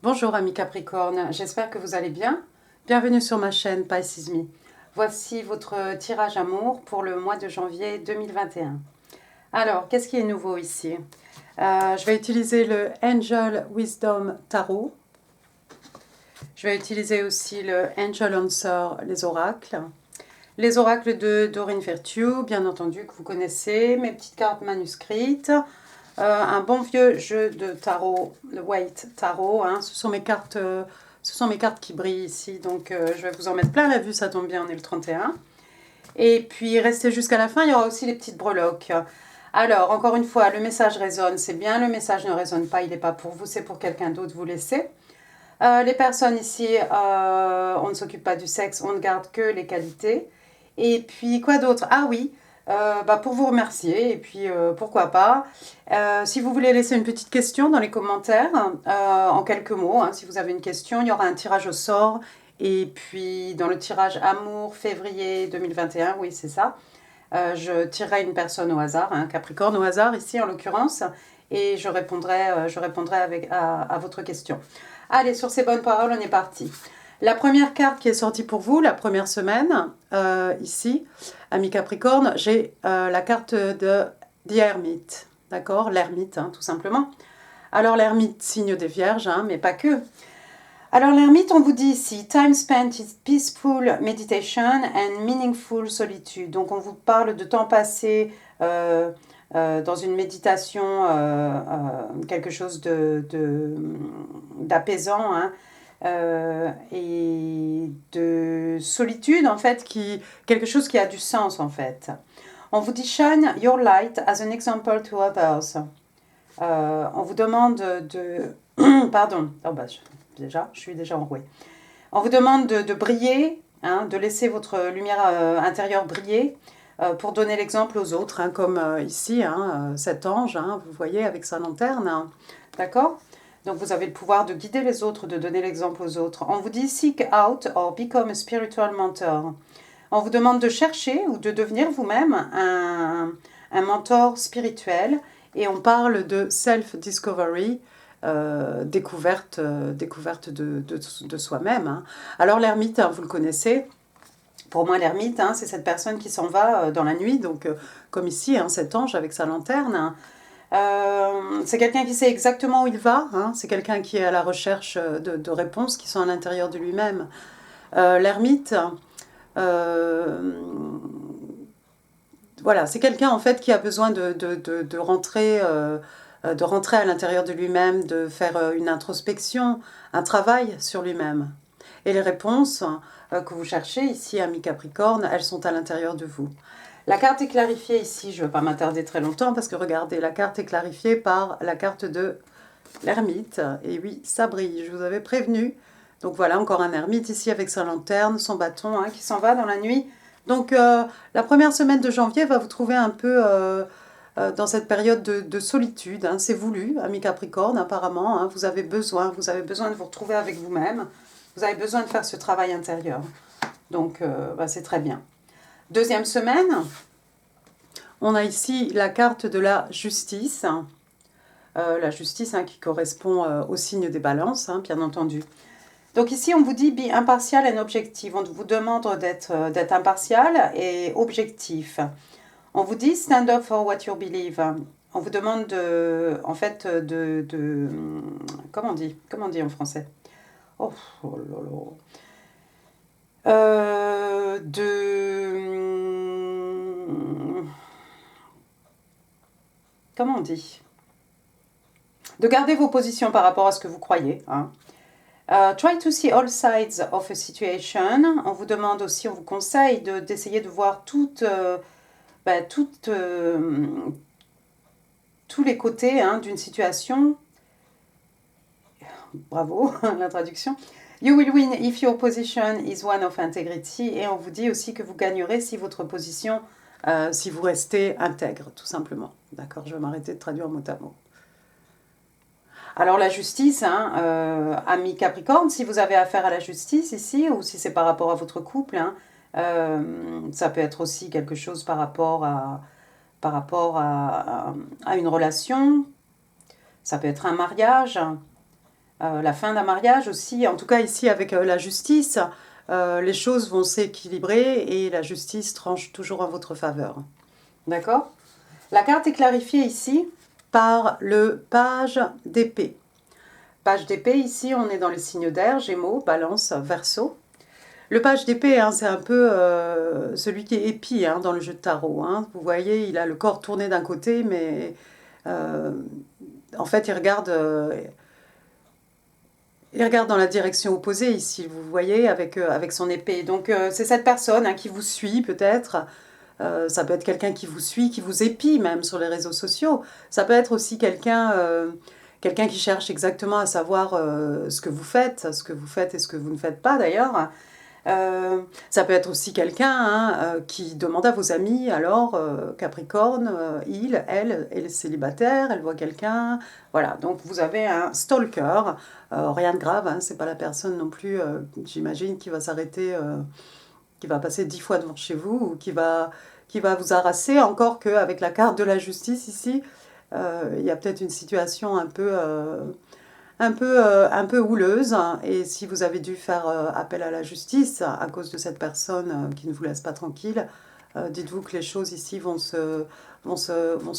Bonjour amis Capricorne, j'espère que vous allez bien. Bienvenue sur ma chaîne Pisces Me. Voici votre tirage amour pour le mois de janvier 2021. Alors, qu'est-ce qui est nouveau ici? Je vais utiliser le Angel Wisdom Tarot. Je vais utiliser aussi le Angel Answer, les oracles. Les oracles de Doreen Virtue, bien entendu, que vous connaissez. Mes petites cartes manuscrites. Un bon vieux jeu de tarot, le White Tarot. Hein. Ce sont mes cartes qui brillent ici. Donc, je vais vous en mettre plein la vue. Ça tombe bien, on est le 31. Et puis, restez jusqu'à la fin. Il y aura aussi les petites breloques. Alors, encore une fois, le message résonne, c'est bien. Le message ne résonne pas, il n'est pas pour vous, c'est pour quelqu'un d'autre, vous laissez. Les personnes ici, on ne s'occupe pas du sexe, on ne garde que les qualités. Et puis, quoi d'autre? Ah oui, pour vous remercier, et puis pourquoi pas. Si vous voulez laisser une petite question dans les commentaires, en quelques mots, hein, si vous avez une question, il y aura un tirage au sort. Et puis, dans le tirage Amour février 2021, oui, c'est ça, je tirerai une personne au hasard, un Capricorne au hasard ici en l'occurrence, et je répondrai à votre question. Allez, sur ces bonnes paroles, on est parti. La première carte qui est sortie pour vous, la première semaine, ici, ami Capricorne, j'ai la carte de The Hermit, d'accord? L'ermite, hein, tout simplement. Alors l'ermite, signe des vierges, hein, mais pas que. Alors l'ermite, on vous dit ici, time spent is peaceful meditation and meaningful solitude. Donc on vous parle de temps passé dans une méditation, quelque chose d'apaisant, hein, et de solitude en fait, quelque chose qui a du sens en fait. On vous dit shine your light as an example to others. On vous demande de pardon, je suis déjà enrouée. On vous demande de briller, hein, de laisser votre lumière intérieure briller pour donner l'exemple aux autres, hein, comme ici, hein, cet ange, hein, vous voyez, avec sa lanterne, hein, d'accord? Donc vous avez le pouvoir de guider les autres, de donner l'exemple aux autres. On vous dit seek out or become a spiritual mentor. On vous demande de chercher ou de devenir vous-même un mentor spirituel et on parle de self-discovery, découverte de soi-même. Hein. Alors l'ermite, hein, vous le connaissez. Pour moi, l'ermite, hein, c'est cette personne qui s'en va dans la nuit, donc comme ici, hein, cet ange avec sa lanterne. Hein. C'est quelqu'un qui sait exactement où il va, hein, c'est quelqu'un qui est à la recherche de réponses qui sont à l'intérieur de lui-même. L'ermite, voilà, c'est quelqu'un en fait qui a besoin de rentrer à l'intérieur de lui-même, de faire une introspection, un travail sur lui-même. Et les réponses que vous cherchez ici, ami Capricorne, elles sont à l'intérieur de vous. La carte est clarifiée ici, je ne vais pas m'attarder très longtemps parce que regardez, la carte est clarifiée par la carte de l'ermite. Et oui, ça brille, je vous avais prévenu. Donc voilà, encore un ermite ici avec sa lanterne, son bâton, hein, qui s'en va dans la nuit. Donc la première semaine de janvier va vous trouver un peu dans cette période de solitude. Hein. C'est voulu, ami Capricorne, apparemment. Hein. Vous avez besoin de vous retrouver avec vous-même. Vous avez besoin de faire ce travail intérieur. Donc c'est très bien. Deuxième semaine, on a ici la carte de la justice. La justice, hein, qui correspond au signe des balances, hein, bien entendu. Donc ici, on vous dit be impartial and objectif. On vous demande d'être impartial et objectif. On vous dit stand up for what you believe. On vous demande en fait, comment on dit en français? Oh, oh là là. Comment on dit? De garder vos positions par rapport à ce que vous croyez. Hein. Try to see all sides of a situation. On vous demande aussi, on vous conseille d'essayer de voir tous les côtés, hein, d'une situation. Bravo, la traduction. You will win if your position is one of integrity. Et on vous dit aussi que vous gagnerez si votre position, si vous restez intègre, tout simplement. D'accord, je vais m'arrêter de traduire mot à mot. Alors la justice, hein, ami Capricorne, si vous avez affaire à la justice ici, ou si c'est par rapport à votre couple, hein, ça peut être aussi quelque chose par rapport à une relation, ça peut être un mariage, la fin d'un mariage aussi. En tout cas, ici, avec la justice, les choses vont s'équilibrer et la justice tranche toujours en votre faveur. D'accord? La carte est clarifiée ici par le page d'épée. Page d'épée, ici, on est dans les signes d'air, Gémeaux, Balance, Verseau. Le page d'épée, hein, c'est un peu celui qui est épi hein, dans le jeu de tarot. Hein. Vous voyez, il a le corps tourné d'un côté, mais en fait, il regarde dans la direction opposée ici, vous voyez, avec son épée. Donc, c'est cette personne hein, qui vous suit peut-être. Ça peut être quelqu'un qui vous suit, qui vous épie même sur les réseaux sociaux. Ça peut être aussi quelqu'un qui cherche exactement à savoir ce que vous faites et ce que vous ne faites pas d'ailleurs. Ça peut être aussi quelqu'un hein, qui demande à vos amis, alors Capricorne, elle est célibataire, elle voit quelqu'un, voilà, donc vous avez un stalker, rien de grave, hein, c'est pas la personne non plus, j'imagine, qui va s'arrêter, qui va passer 10 fois devant chez vous, ou qui va vous harasser, encore qu'avec la carte de la justice ici, il y a peut-être une situation un peu houleuse, hein, et si vous avez dû faire appel à la justice à cause de cette personne qui ne vous laisse pas tranquille, dites-vous que les choses ici vont se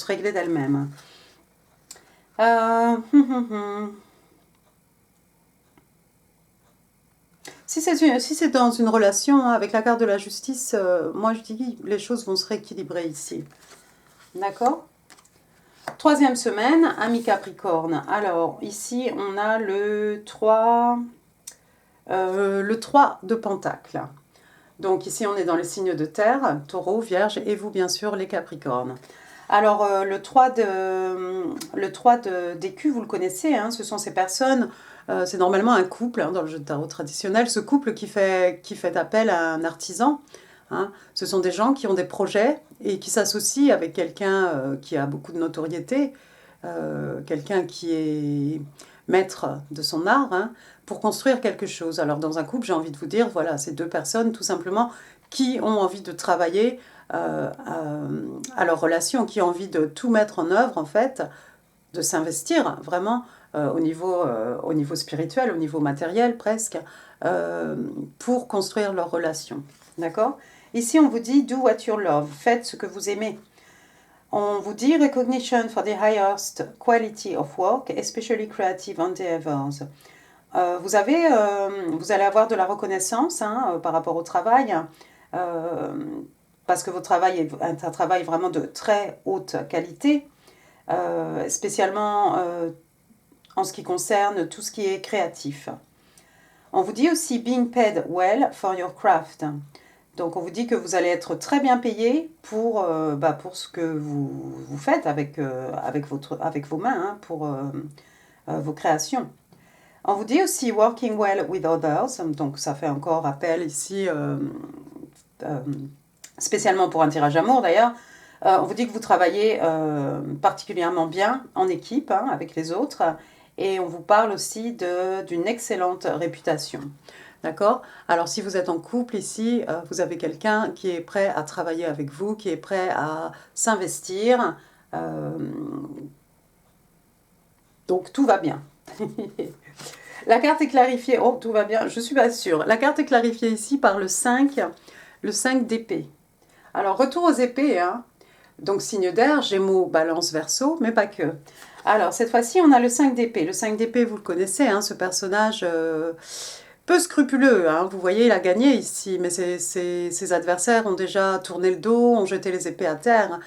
régler d'elles-mêmes. Si c'est dans une relation hein, avec la carte de la justice, moi je dis les choses vont se rééquilibrer ici. D'accord ? Troisième semaine, ami Capricorne. Alors, ici, on a le 3 de Pentacle. Donc, ici, on est dans les signes de terre, Taureau, Vierge, et vous, bien sûr, les Capricornes. Alors, le 3 d'écu, vous le connaissez, hein, ce sont ces personnes, c'est normalement un couple, hein, dans le jeu de tarot traditionnel, ce couple qui fait appel à un artisan. Hein. Ce sont des gens qui ont des projets et qui s'associent avec quelqu'un qui a beaucoup de notoriété, quelqu'un qui est maître de son art, hein, pour construire quelque chose. Alors dans un couple, j'ai envie de vous dire, voilà, c'est deux personnes tout simplement qui ont envie de travailler à leur relation, qui ont envie de tout mettre en œuvre en fait, de s'investir vraiment au niveau spirituel, au niveau matériel presque, pour construire leur relation. D'accord ? Ici, on vous dit « do what you love », faites ce que vous aimez. On vous dit « recognition for the highest quality of work, especially creative endeavors ». Vous allez avoir de la reconnaissance hein, par rapport au travail, parce que votre travail est un travail vraiment de très haute qualité, spécialement en ce qui concerne tout ce qui est créatif. On vous dit aussi « being paid well for your craft ». Donc, on vous dit que vous allez être très bien payé pour ce que vous faites avec vos mains, hein, pour vos créations. On vous dit aussi « working well with others ». Donc, ça fait encore appel ici, spécialement pour un tirage amour d'ailleurs. On vous dit que vous travaillez particulièrement bien en équipe hein, avec les autres. Et on vous parle aussi d'une excellente réputation. D'accord ? Alors, si vous êtes en couple ici, vous avez quelqu'un qui est prêt à travailler avec vous, qui est prêt à s'investir. Donc, tout va bien. La carte est clarifiée. Oh, tout va bien, je ne suis pas sûre. La carte est clarifiée ici par le 5 d'épée. Alors, retour aux épées. Hein. Donc, signe d'air, Gémeaux, Balance, Verseau, mais pas que. Alors, cette fois-ci, on a le 5 d'épée. Le 5 d'épée, vous le connaissez, hein, ce personnage... peu scrupuleux, hein. Vous voyez, il a gagné ici, mais ses adversaires ont déjà tourné le dos, ont jeté les épées à terre.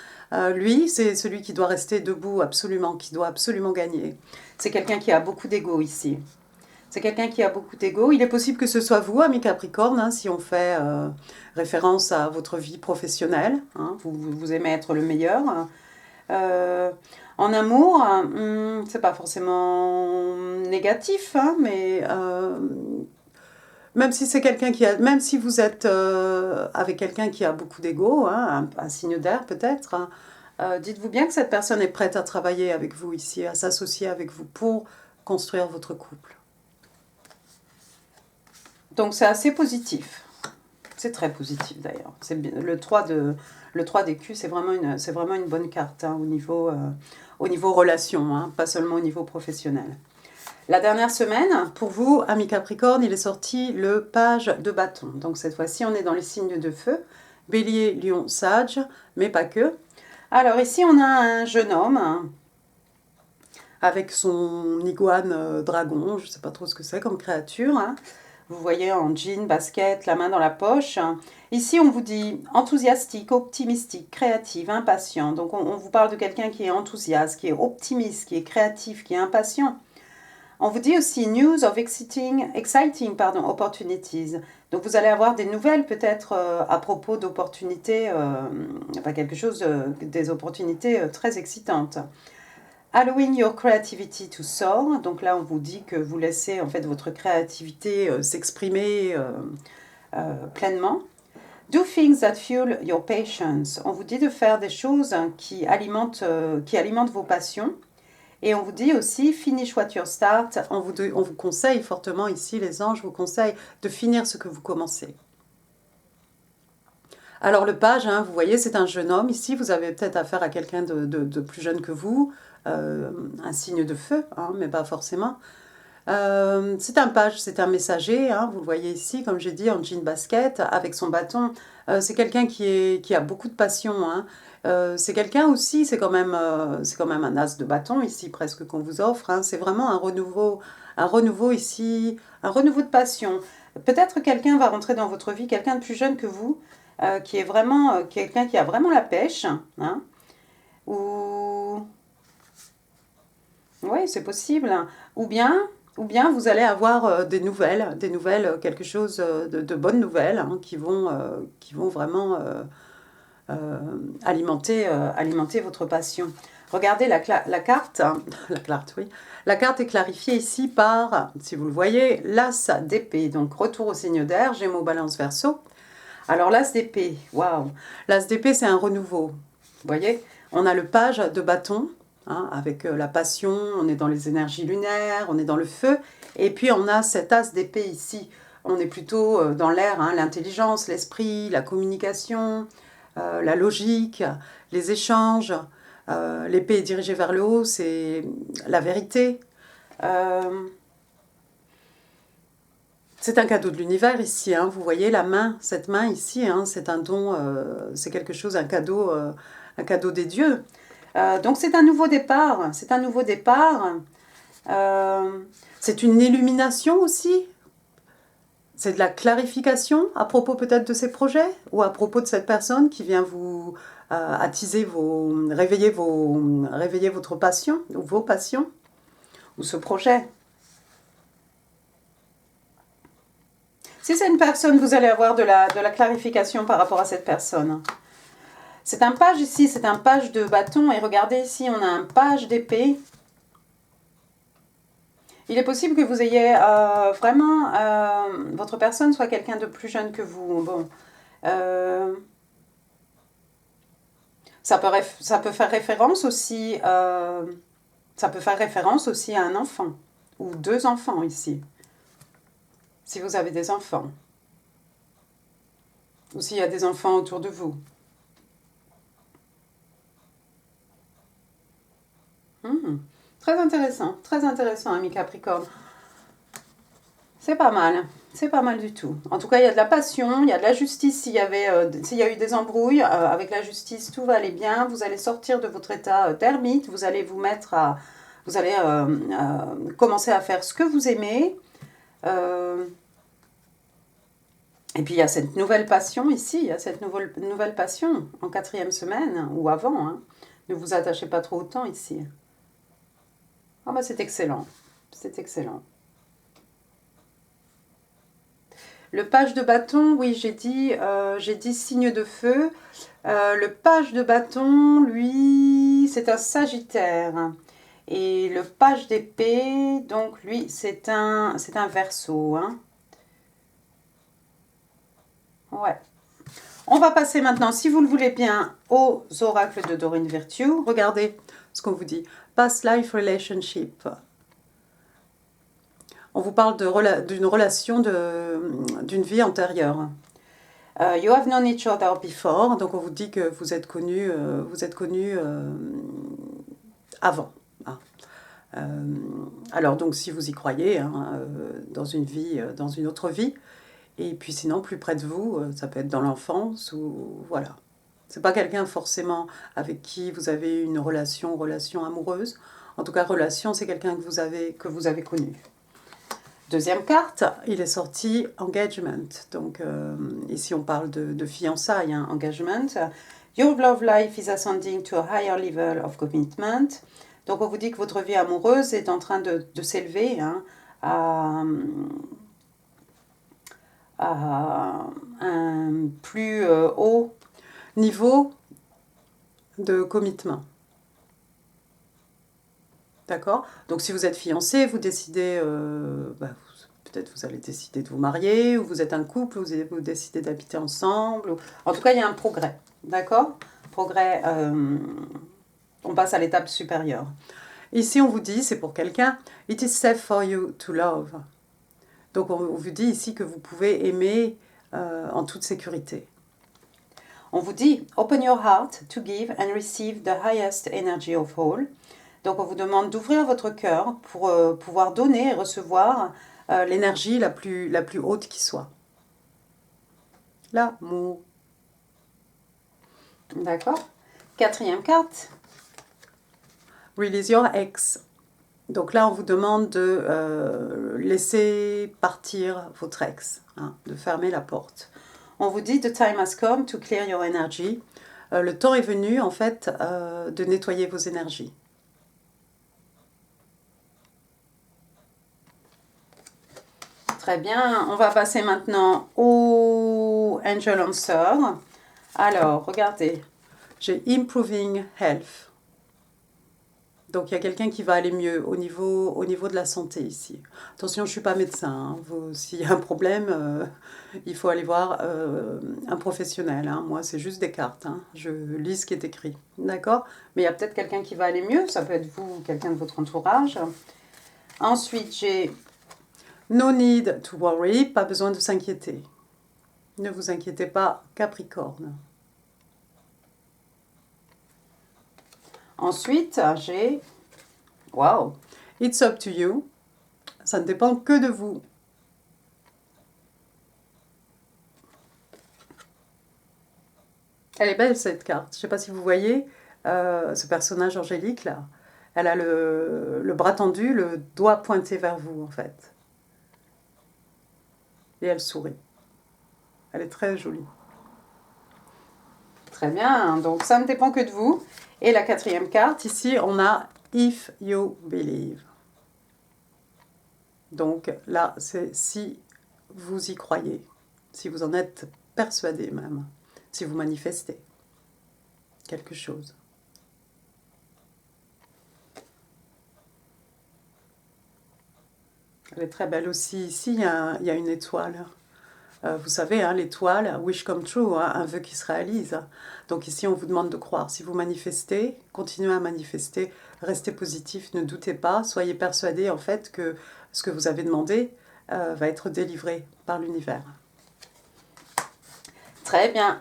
Lui, c'est celui qui doit rester debout absolument, qui doit absolument gagner. C'est quelqu'un qui a beaucoup d'ego ici. C'est quelqu'un qui a beaucoup d'ego. Il est possible que ce soit vous, ami Capricorne, hein, si on fait référence à votre vie professionnelle. Hein, vous aimez être le meilleur. En amour, c'est pas forcément négatif, hein, mais... même si c'est quelqu'un même si vous êtes avec quelqu'un qui a beaucoup d'ego, hein, un signe d'air peut-être, hein, dites-vous bien que cette personne est prête à travailler avec vous ici, à s'associer avec vous pour construire votre couple. Donc c'est assez positif. C'est très positif d'ailleurs. Le 3 d'écu, c'est vraiment une bonne carte hein, au niveau relation, hein, pas seulement au niveau professionnel. La dernière semaine, pour vous, amis Capricorne, il est sorti le page de bâton. Donc cette fois-ci, on est dans les signes de feu. Bélier, Lion, Sage, mais pas que. Alors ici, on a un jeune homme avec son iguane dragon. Je ne sais pas trop ce que c'est comme créature. Vous voyez en jean, basket, la main dans la poche. Ici, on vous dit enthousiastique, optimistique, créative, impatient. Donc, on vous parle de quelqu'un qui est enthousiaste, qui est optimiste, qui est créatif, qui est impatient. On vous dit aussi news of exciting opportunities. Donc, vous allez avoir des nouvelles peut-être à propos d'opportunités, quelque chose, des opportunités très excitantes. Allowing your creativity to soar. Donc là, on vous dit que vous laissez en fait votre créativité s'exprimer pleinement. Do things that fuel your patience. On vous dit de faire des choses qui alimentent vos passions. Et on vous dit aussi finish what you start. On vous conseille fortement ici, les anges vous conseillent de finir ce que vous commencez. Alors le page, vous voyez, c'est un jeune homme. Ici, vous avez peut-être affaire à quelqu'un de plus jeune que vous. Un signe de feu, mais pas forcément. C'est un page, c'est un messager, vous le voyez ici, comme j'ai dit, en jean basket, avec son bâton. C'est quelqu'un qui a beaucoup de passion. C'est quelqu'un aussi, c'est quand même un as de bâton ici, presque qu'on vous offre. C'est vraiment un renouveau ici, un renouveau de passion. Peut-être quelqu'un va rentrer dans votre vie, quelqu'un de plus jeune que vous, qui est vraiment quelqu'un qui a vraiment la pêche, ou... Oui, c'est possible. Ou bien vous allez avoir des nouvelles, quelque chose de bonnes nouvelles qui vont vraiment alimenter votre passion. Regardez la carte, oui. La carte est clarifiée ici par, si vous le voyez, l'as d'épée. Donc retour au signe d'air, Gémeaux, Balance, Verseau. Alors l'as d'épée, waouh. L'as d'épée, c'est un renouveau. Vous voyez, on a le page de bâton. Avec la passion, on est dans les énergies lunaires, on est dans le feu, et puis on a cet as d'épée ici, on est plutôt dans l'air, l'intelligence, l'esprit, la communication, la logique, les échanges, l'épée est dirigée vers le haut, c'est la vérité. C'est un cadeau de l'univers ici, vous voyez la main, cette main ici, c'est un don, c'est quelque chose, un cadeau des dieux. Donc c'est un nouveau départ, c'est une illumination aussi, c'est de la clarification à propos peut-être de ces projets ou à propos de cette personne qui vient vous réveiller votre passion ou vos passions ou ce projet. Si c'est une personne, vous allez avoir de la clarification par rapport à cette personne. C'est un page ici, c'est un page de bâton. Et regardez ici, on a un page d'épée. Il est possible que vous ayez vraiment... votre personne soit quelqu'un de plus jeune que vous. Bon. Ça peut faire référence aussi... ça peut faire référence aussi à un enfant. Ou 2 enfants ici. Si vous avez des enfants. Ou s'il y a des enfants autour de vous. Très intéressant, ami Capricorne. C'est pas mal du tout. En tout cas, il y a de la passion, il y a de la justice. S'il y a eu des embrouilles avec la justice, tout va aller bien. Vous allez sortir de votre état d'ermite, vous allez commencer à faire ce que vous aimez. Et puis il y a cette nouvelle passion ici, il y a cette nouvelle passion en 4e semaine ou avant. Ne vous attachez pas trop au temps ici. Ah bah c'est excellent, Le page de bâton, oui, j'ai dit signe de feu. Le page de bâton, lui, c'est un Sagittaire. Et le page d'épée, donc lui, c'est un Verseau. Ouais. On va passer maintenant, si vous le voulez bien, aux oracles de Doreen Virtue. Regardez ce qu'on vous dit. Past life relationship. On vous parle d'une relation d'une vie antérieure. You have known each other before. Donc on vous dit que vous êtes connus avant. Alors donc si vous y croyez, hein, dans une vie, dans une autre vie, et puis sinon plus près de vous, ça peut être dans l'enfance ou voilà. C'est pas quelqu'un forcément avec qui vous avez une relation amoureuse. En tout cas, relation, c'est quelqu'un que vous avez connu. Deuxième carte, il est sorti engagement. Donc ici on parle de fiançailles, hein, engagement. Your love life is ascending to a higher level of commitment. Donc on vous dit que votre vie amoureuse est en train de s'élever, hein, à un plus haut niveau de commitment. D'accord? Donc si vous êtes fiancé, vous décidez, peut-être vous allez décider de vous marier, ou vous êtes un couple, vous décidez d'habiter ensemble. En tout cas, il y a un progrès. D'accord? Progrès, on passe à l'étape supérieure. Ici, on vous dit, c'est pour quelqu'un, it is safe for you to love. Donc on vous dit ici que vous pouvez aimer en toute sécurité. On vous dit, open your heart to give and receive the highest energy of all. Donc on vous demande d'ouvrir votre cœur pour pouvoir donner et recevoir l'énergie la plus haute qui soit. L'amour. D'accord? Quatrième carte. Release your ex. Donc là, on vous demande de laisser partir votre ex, hein, de fermer la porte. On vous dit, the time has come to clear your energy. Le temps est venu, en fait, de nettoyer vos énergies. Très bien, on va passer maintenant au Angel Answer. Alors, regardez, j'ai Improving Health. Donc, il y a quelqu'un qui va aller mieux au niveau de la santé ici. Attention, je ne suis pas médecin. Hein. S'il y a un problème, il faut aller voir un professionnel. Hein. Moi, c'est juste des cartes. Hein. Je lis ce qui est écrit. D'accord? Mais il y a peut-être quelqu'un qui va aller mieux. Ça peut être vous ou quelqu'un de votre entourage. Ensuite, j'ai No need to worry, pas besoin de s'inquiéter. Ne vous inquiétez pas, Capricorne. Ensuite, j'ai Wow, it's up to you. Ça ne dépend que de vous. Elle est belle cette carte. Je ne sais pas si vous voyez ce personnage angélique là. Elle a le bras tendu, le doigt pointé vers vous en fait. Et elle sourit. Elle est très jolie. Très bien, donc ça ne dépend que de vous. Et la quatrième carte, ici, on a If You Believe. Donc là, c'est si vous y croyez, si vous en êtes persuadé même, si vous manifestez quelque chose. Elle est très belle aussi. Ici, il y a une étoile. Vous savez, hein, l'étoile, wish come true, hein, un vœu qui se réalise. Donc ici, on vous demande de croire. Si vous manifestez, continuez à manifester, restez positif, ne doutez pas, soyez persuadé en fait que ce que vous avez demandé va être délivré par l'univers. Très bien,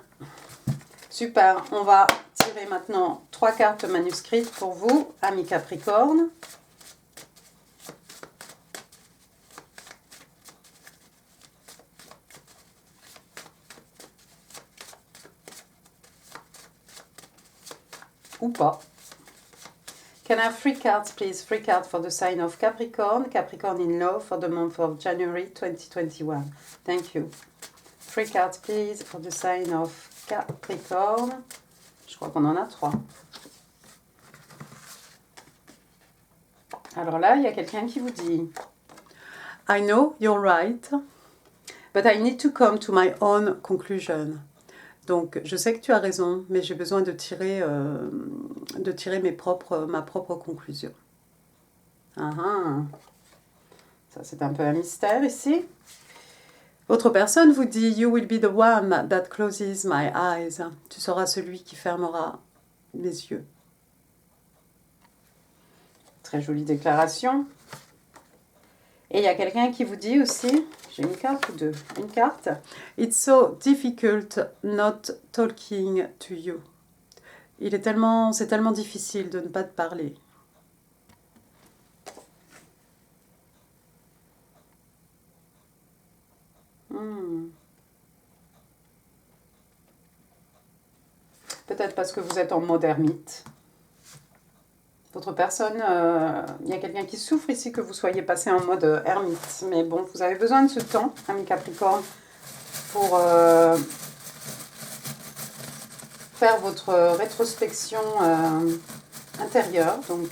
super. On va tirer maintenant 3 cartes manuscrites pour vous, amis Capricorne. Ou pas. Can I have 3 cards, please? 3 cards for the sign of Capricorn. Capricorn in love for the month of January 2021. Thank you. 3 cards, please, for the sign of Capricorn. Je crois qu'on en a 3. Alors là, il y a quelqu'un qui vous dit I know you're right, but I need to come to my own conclusion. Donc, je sais que tu as raison, mais j'ai besoin de tirer ma propre conclusion. Ça, c'est un peu un mystère ici. Votre personne vous dit « You will be the one that closes my eyes ». Tu seras celui qui fermera mes yeux. Très jolie déclaration. Et il y a quelqu'un qui vous dit aussi, j'ai une carte ou deux, une carte. It's so difficult not talking to you. C'est tellement difficile de ne pas te parler. peut-être parce que vous êtes en mode ermite. Votre personne, il y a quelqu'un qui souffre ici que vous soyez passé en mode ermite. Mais bon, vous avez besoin de ce temps, ami Capricorne, pour faire votre rétrospection intérieure. Donc,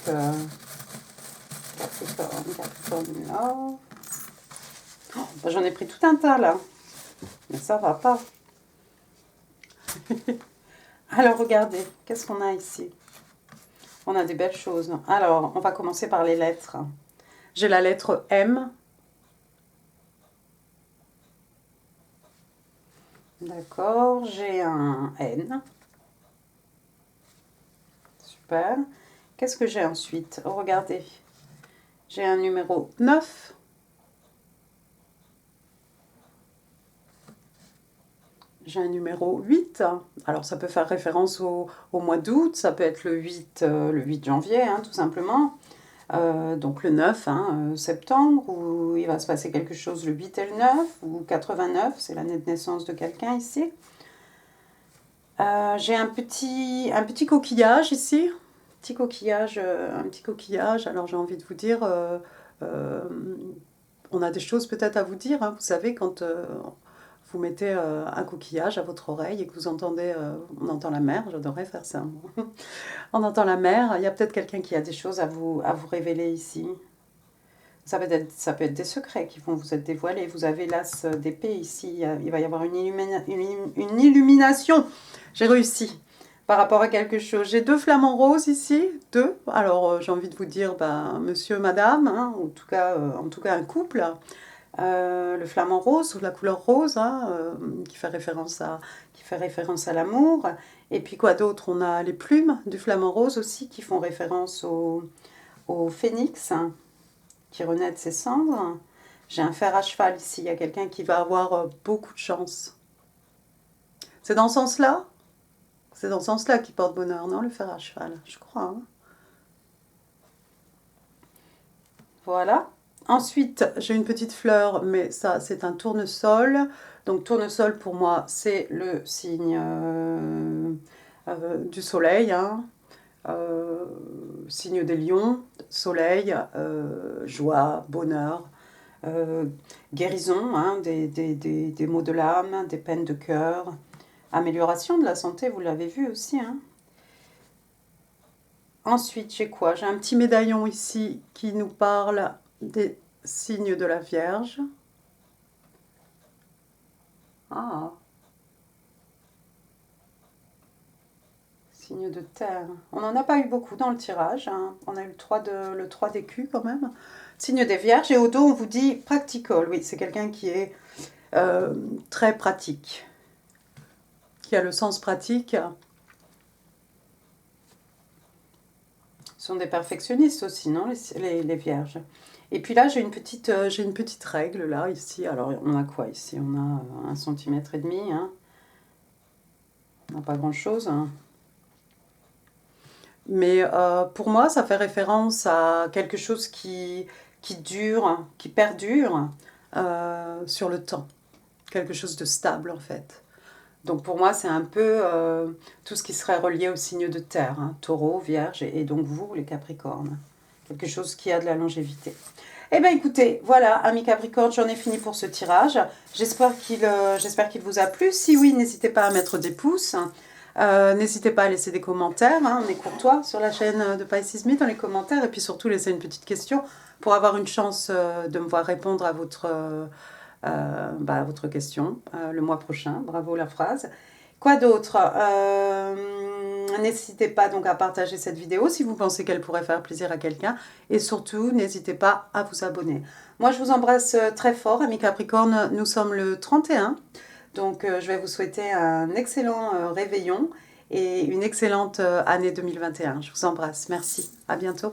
Capricorne là. Oh, ben, j'en ai pris tout un tas là. Mais ça va pas. Alors, regardez, qu'est-ce qu'on a ici? On a des belles choses. Alors, on va commencer par les lettres. J'ai la lettre M. D'accord, j'ai un N. Super. Qu'est-ce que j'ai ensuite? Oh, regardez. J'ai un numéro 9. J'ai un numéro 8. Alors, ça peut faire référence au mois d'août. Ça peut être le 8 janvier, hein, tout simplement. Donc le 9 septembre, où il va se passer quelque chose le 8 et le 9, ou 89, c'est l'année de naissance de quelqu'un ici. J'ai un petit coquillage ici. Un petit coquillage. Alors j'ai envie de vous dire, on a des choses peut-être à vous dire. Hein. Vous savez, quand vous mettez un coquillage à votre oreille et que vous entendez, on entend la mer, j'adorerais faire ça. On entend la mer, il y a peut-être quelqu'un qui a des choses à vous révéler ici. Ça peut être des secrets qui vont vous être dévoilés. Vous avez l'as d'épée ici, il va y avoir une illumination. J'ai réussi par rapport à quelque chose. J'ai 2 flamants roses ici, 2. Alors j'ai envie de vous dire, monsieur, madame, hein, en tout cas un couple. Le flamant rose, ou la couleur rose, hein, qui fait référence à l'amour. Et puis quoi d'autre? On a les plumes du flamant rose aussi, qui font référence au phénix, hein, qui renaît de ses cendres. J'ai un fer à cheval ici, il y a quelqu'un qui va avoir beaucoup de chance. C'est dans ce sens-là? C'est dans ce sens-là qu'il porte bonheur, non, le fer à cheval? Je crois. Hein. Voilà. Ensuite, j'ai une petite fleur, mais ça, c'est un tournesol. Donc, tournesol, pour moi, c'est le signe du soleil. Hein. Signe des lions, soleil, joie, bonheur, guérison, hein, des maux de l'âme, des peines de cœur, amélioration de la santé, vous l'avez vu aussi. Hein. Ensuite, j'ai quoi? J'ai un petit médaillon ici qui nous parle des signes de la Vierge. Ah, signe de terre. On n'en a pas eu beaucoup dans le tirage. Hein. On a eu le 3 d'écus quand même. Signe des Vierges. Et au dos, on vous dit practical. Oui, c'est quelqu'un qui est très pratique. Qui a le sens pratique. Ce sont des perfectionnistes aussi, non, les Vierges. Et puis là, j'ai une petite règle, là, ici. Alors, on a quoi ici? On a 1,5 cm. Hein. On n'a pas grand-chose. Hein. Mais pour moi, ça fait référence à quelque chose qui dure, qui perdure sur le temps. Quelque chose de stable, en fait. Donc pour moi, c'est un peu tout ce qui serait relié au signe de terre. Hein, Taureau, Vierge et donc vous, les Capricornes. Quelque chose qui a de la longévité. Eh bien écoutez, voilà, amis Capricorne, j'en ai fini pour ce tirage. J'espère qu'il vous a plu. Si oui, n'hésitez pas à mettre des pouces. N'hésitez pas à laisser des commentaires, hein, on est courtois sur la chaîne de Pisces Me dans les commentaires, et puis surtout laisser une petite question pour avoir une chance de me voir répondre à votre question le mois prochain. Bravo la phrase. Quoi d'autre? N'hésitez pas donc à partager cette vidéo si vous pensez qu'elle pourrait faire plaisir à quelqu'un, et surtout n'hésitez pas à vous abonner. Moi je vous embrasse très fort, amis Capricorne, nous sommes le 31. Donc, je vais vous souhaiter un excellent réveillon et une excellente année 2021. Je vous embrasse. Merci. À bientôt.